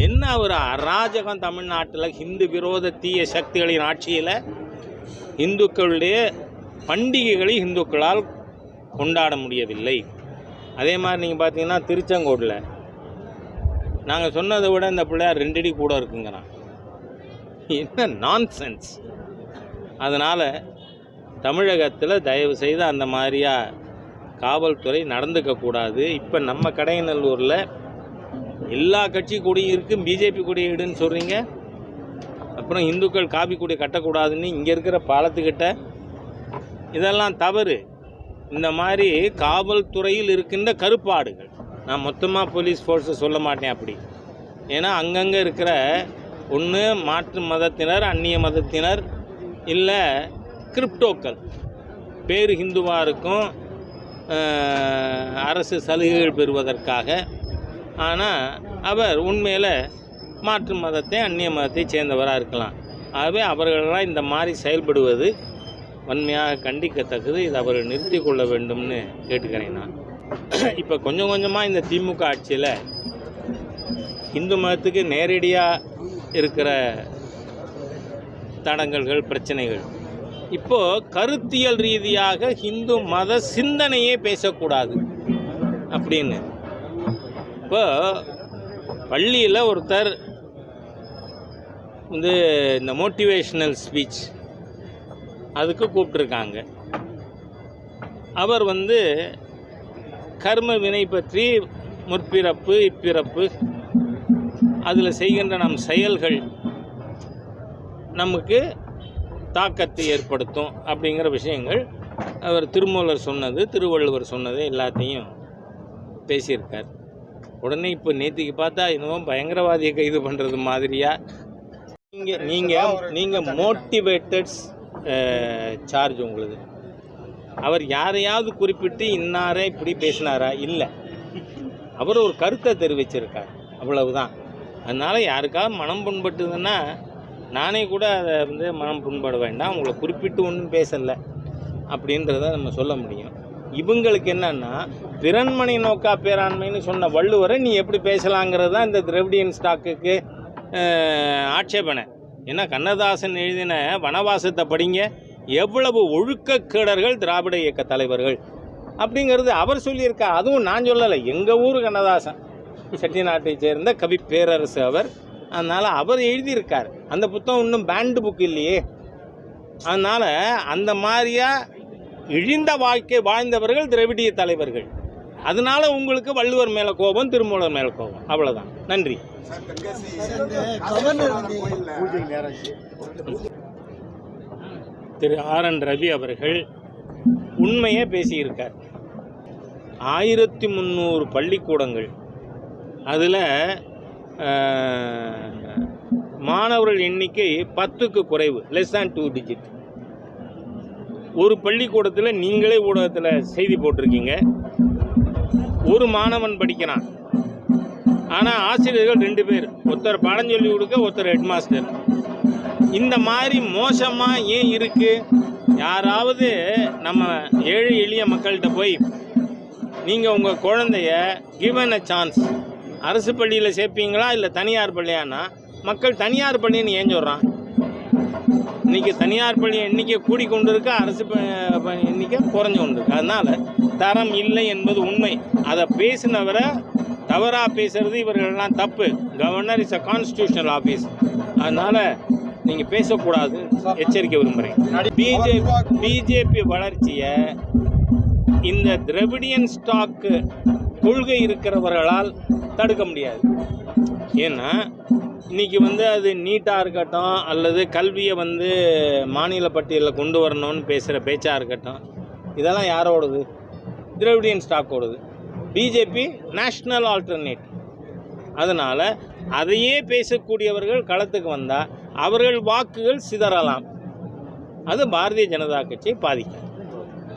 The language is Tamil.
என்ன ஒரு அராஜகம் தமிழ்நாட்டில் ஹிந்து விரோத தீய சக்திகளின் ஆட்சியில் இந்துக்களுடைய பண்டிகைகளை இந்துக்களால் கொண்டாட முடியவில்லை. அதே மாதிரி நீங்கள் பார்த்தீங்கன்னா திருச்செங்கோட்டில் நாங்கள் சொன்னதை விட இந்த பிள்ளையார் 2 அடி கூட இருக்குங்கிறான். என்ன நான்சென்ஸ். அதனால் தமிழகத்தில் தயவு செய்து அந்த மாதிரியா காவல்துறை நடந்துக்கக்கூடாது. இப்போ நம்ம கடையநல்லூரில் எல்லா கட்சி கொடியும் இருக்குது, பிஜேபி கொடியை இடுன்னு சொல்கிறீங்க. அப்புறம் இந்துக்கள் காபி கொடி கட்டக்கூடாதுன்னு இங்கே இருக்கிற பாலத்துக்கிட்ட, இதெல்லாம் தவறு. இந்த மாதிரி காவல்துறையில் இருக்கின்ற கருப்பாடுகள், நான் மொத்தமாக போலீஸ் ஃபோர்ஸை சொல்ல மாட்டேன் அப்படி. ஏன்னா அங்கங்கே இருக்கிற ஒன்று மாற்று மதத்தினர், அந்நிய மதத்தினர், இல்லை கிரிப்டோக்கள், பேர் ஹிந்துவாக இருக்கும், அரசு சலுகைகள் பெறுவதற்காக. ஆனால் அவர் உண்மையில் மாற்று மதத்தை, அந்நிய மதத்தை சேர்ந்தவராக இருக்கலாம். ஆகவே அவர்களெல்லாம் இந்த மாதிரி செயல்படுவது வன்மையாக கண்டிக்கத்தக்கது. இதை அவர்கள் நிறுத்தி கொள்ள வேண்டும்னு கேட்டுக்கிறேன் நான். இப்போ கொஞ்சம் கொஞ்சமாக இந்த திமுக ஆட்சியில் இந்து மதத்துக்கு நேரடியாக இருக்கிற தடங்கல்கள், பிரச்சனைகள், இப்போது கருத்தியல் ரீதியாக இந்து மத சிந்தனையே பேசக்கூடாது அப்படின்னு. இப்போ பள்ளியில் ஒருத்தர் வந்து இந்த மோட்டிவேஷ்னல் ஸ்பீச் அதுக்கு கூப்பிட்ருக்காங்க. அவர் வந்து கர்ம வினை பற்றி, முற்பிறப்பு இப்பிறப்பு, அதில் செய்கின்ற நம் செயல்கள் நமக்கு தாக்கத்தை ஏற்படுத்தும் அப்படிங்கிற விஷயங்கள் அவர் திருமூலர் சொன்னது, திருவள்ளுவர் சொன்னது எல்லாத்தையும் பேசியிருக்கார். உடனே இப்போ நேற்றுக்கு பார்த்தா இன்னும் பயங்கரவாதியை கைது பண்ணுறது மாதிரியா நீங்கள் மோட்டிவேட்டட்ஸ் சார்ஜ் உங்களுக்கு. அவர் யாரையாவது குறிப்பிட்டு இன்னாரே இப்படி பேசினாரா? இல்லை, அவர் ஒரு கருத்தை தெரிவிச்சிருக்கார், அவ்வளவுதான். அதனால் யாருக்காவது மனம் புண்பட்டுதுன்னா நானே கூட அதை வந்து மனம் புண்பட வேண்டாம், உங்களை குறிப்பிட்டு ஒன்றும் பேசலை அப்படின்றத நம்ம சொல்ல முடியும். இவங்களுக்கு என்னன்னா, பிறன்மனை நோக்கா பேராண்மைன்னு சொன்ன வள்ளுவரை நீ எப்படி பேசலாங்கிறது தான் இந்த திராவிடியன் ஸ்டாக்குக்கு ஆட்சேபனை. ஏன்னா கண்ணதாசன் எழுதின வனவாசத்தை படிங்க, எவ்வளவு ஒழுக்கக்கேடர்கள் திராவிட இயக்க தலைவர்கள் அப்படிங்கிறது அவர் சொல்லியிருக்கா. அதுவும் நான் சொல்லலை, எங்கள் ஊர் கண்ணதாசன், செட்டிநாட்டை சேர்ந்த கவி பேரரசு அவர். அதனால் அவர் எழுதியிருக்கார். அந்த புத்தகம் இன்னும் பேண்டு புக் இல்லையே. அதனால் அந்த மாதிரியா இழிந்த வாழ்க்கை வாழ்ந்தவர்கள் திராவிடிய தலைவர்கள். அதனால உங்களுக்கு வள்ளுவர் மேலே கோபம், திருமூலர் மேலே கோபம், அவ்வளோதான். நன்றி. திரு RN ரவி அவர்கள் உண்மையே பேசியிருக்கார். 1300 பள்ளிக்கூடங்கள், அதில் மாணவர்கள் எண்ணிக்கை 10க்கு குறைவு, லெஸ் தேன் 2 டிஜிட். ஒரு பள்ளிக்கூடத்தில் நீங்களே ஊடகத்தில் செய்தி போட்டிருக்கீங்க, ஒரு மாணவன் படிக்கிறான், ஆனால் ஆசிரியர்கள் 2 பேர், ஒருத்தர் பாடம் சொல்லி கொடுக்க, ஒருத்தர் ஹெட்மாஸ்டர். இந்த மாதிரி மோசமாக ஏன் இருக்குது? யாராவது நம்ம ஏழை எளிய மக்கள்கிட்ட போய் நீங்கள் உங்கள் குழந்தைய கிவன் அ சான்ஸ் அரசு பள்ளியில் சேர்ப்பீங்களா இல்லை தனியார் பள்ளியானா, மக்கள் தனியார் பள்ளின்னு ஏன் சொல்கிறான்? இன்றைக்கி தனியார் பள்ளி எண்ணிக்கை கூடிக்கொண்டு இருக்கு, அரசு எண்ணிக்கை குறைஞ்சு கொண்டு இருக்கு. அதனால் தரம் இல்லை என்பது உண்மை. அதை பேசினவரை தவறாக பேசுறது இவர்களெல்லாம் தப்பு. Governor is a constitutional office. அதனால் நீங்கள் பேசக்கூடாது, எச்சரிக்கை விரும்புகிறேன். பிஜேபி வளர்ச்சியை இந்த திராவிடியன் ஸ்டாக்கு கொள்கை இருக்கிறவர்களால் தடுக்க முடியாது. ஏன்னா இன்றைக்கி வந்து அது நீட்டாக இருக்கட்டும், அல்லது கல்வியை வந்து மாநில பட்டியலில் கொண்டு வரணும்னு பேசுகிற பேச்சாக இருக்கட்டும், இதெல்லாம் யாரோடது? திராவிடியன் ஸ்டாக்கோடது. BJP national alternate. அதனால் அதையே பேசக்கூடியவர்கள் களத்துக்கு வந்தால் அவர்கள் வாக்குகள் சிதறலாம். அது பாரதிய ஜனதா கட்சியை பாதிக்கும்.